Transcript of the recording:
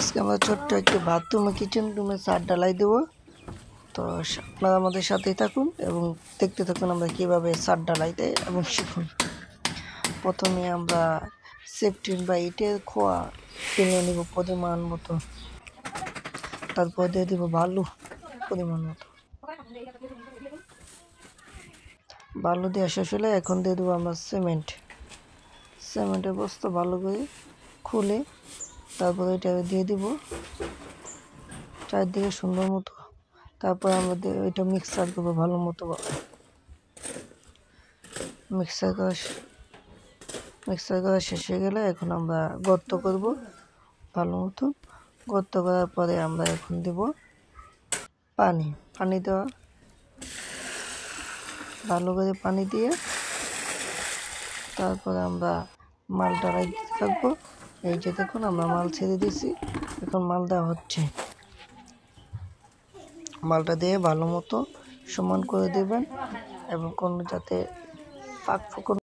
আজকে আমরা ছোট্ট একটি বাথরুমে কিচেন রুমে ছাদ ঢালাই দেব। তো আপনারা আমাদের সাথেই থাকুন এবং দেখতে থাকুন আমরা কিভাবে ছাদ ঢালাই দেয় এবং শিখুন। প্রথমে আমরা সেফটিন বা ইটের খোয়া কিনে নিব পরিমাণ মতো, তারপর দিয়ে দিব বালু পরিমাণ মতো। বালু দেওয়া শেষ হলে এখন দিয়ে দেবো আমরা সিমেন্টের বস্তা ভালো করে খুলে তারপরে এটা দিয়ে দিব চারদিকে সুন্দর মতো। তারপর আমরা এটা মিক্সার করবো ভালো মতো। মিক্সার করা শেষ হয়ে গেলে এখন আমরা গর্ত করব ভালো মতো। গর্ত করার পরে আমরা এখন দেব পানি দেওয়া ভালো করে পানি দিয়ে তারপরে আমরা মালটা রাখতে থাকবো। এই যে দেখুন আমরা মাল ছেড়ে দিয়েছি, এখন মাল দেওয়া হচ্ছে। মালটা দিয়ে ভালো মতো সমান করে দেবেন এবং কোনো যাতে ফাঁক ফোকর